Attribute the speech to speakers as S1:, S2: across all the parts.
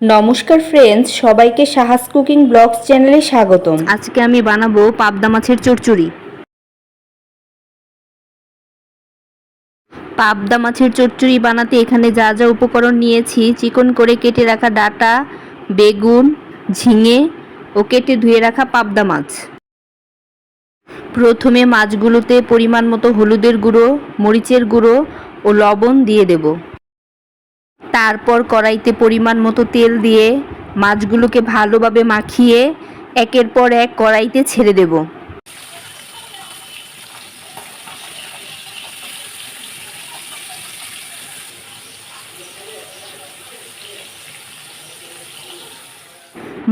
S1: নমস্কার ফ্রেন্ডস, সবাইকে সাহাস cooking blogs চ্যানেলে স্বাগতম। আজকে আমি বানাবো পাবদা মাছের চচ্চড়ি। পাবদা মাছের চচ্চড়ি বানাতে এখানে যা যা উপকরণ নিয়েছি: চিকন করে কেটে রাখা ডাঁটা, বেগুন, ঝিঙে ও কেটে ধুয়ে রাখা পাবদা মাছ। প্রথমে মাছগুলোতে পরিমাণ মতো হলুদের গুঁড়ো, মরিচের গুঁড়ো ও লবণ দিয়ে দেব। তারপর কড়াইতে পরিমাণ মতো তেল দিয়ে মাছগুলোকে ভালোভাবে মাখিয়ে একের পর এক কড়াইতে ছেড়ে দেব।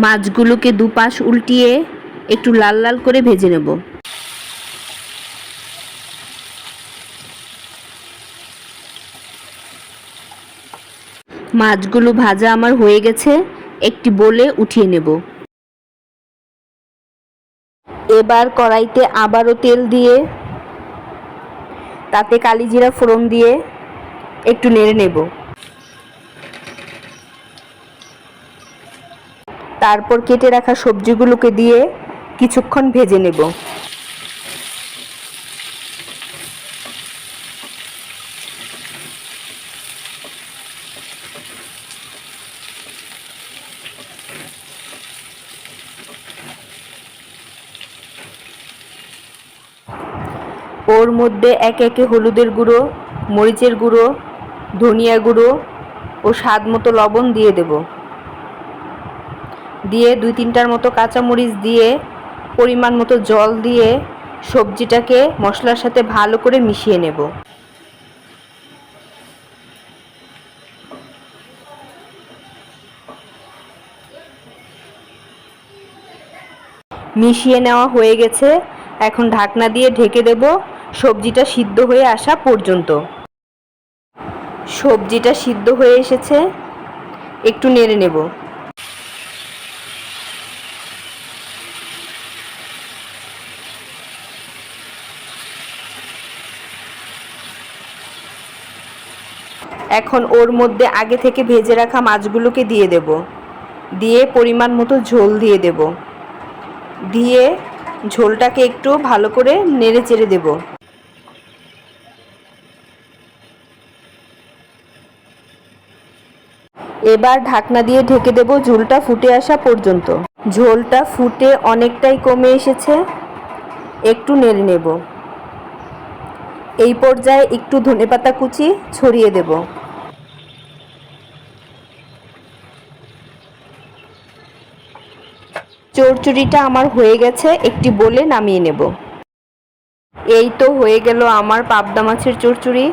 S1: মাছগুলোকে দুপাশ উল্টিয়ে একটু লাল লাল করে ভেজে নেব। মাছগুলো ভাজা আমার হয়ে গেছে, একটি বোলে উঠিয়ে নেব। এবার কড়াইতে আবারও তেল দিয়ে তাতে কালিজিরা ফোড়ন দিয়ে একটু নেড়ে নেব। তারপর কেটে রাখা সবজিগুলোকে দিয়ে কিছুক্ষণ ভেজে নেব। ওর মধ্যে একে একে হলুদের গুঁড়ো, মরিচের গুঁড়ো, ধনিয়া গুঁড়ো ও স্বাদ মতো লবণ দিয়ে দেব। দিয়ে 2-3টার মতো কাঁচামরিচ দিয়ে পরিমাণ মতো জল দিয়ে সবজিটাকে মশলার সাথে ভালো করে মিশিয়ে নেব। মিশিয়ে নেওয়া হয়ে গেছে, এখন ঢাকনা দিয়ে ঢেকে দেব সবজিটা সিদ্ধ হয়ে আসা পর্যন্ত। সবজিটা সিদ্ধ হয়ে এসেছে, একটু নেড়ে নেব। এখন ওর মধ্যে আগে থেকে ভেজে রাখা মাছগুলোকে দিয়ে দেব। দিয়ে পরিমাণ মতো ঝোল দিয়ে দেব। দিয়ে ঝোলটাকে একটু ভালো করে নেড়ে চেড়ে দেব। এবার ঢাকনা দিয়ে ঢেকে দেব ঝোলটা ফুটে আসা পর্যন্ত। ঝোলটা ফুটে অনেকটাই কমে এসেছে, একটু নেড়ে নেব। এই পর্যায়ে একটু ধনেপাতা কুচি ছড়িয়ে দেব। চচ্চড়িটা আমার হয়ে গেছে, একটি বোলে নামিয়ে নেব। এই তো হয়ে গেল আমার পাবদা মাছের চচ্চড়ি।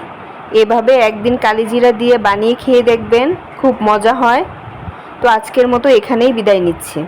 S1: এভাবে একদিন কালিজিরা দিয়ে বানিয়ে খেয়ে দেখবেন, খুব মজা হয়। তো আজকের মতো এখানেই বিদায় নিচ্ছি।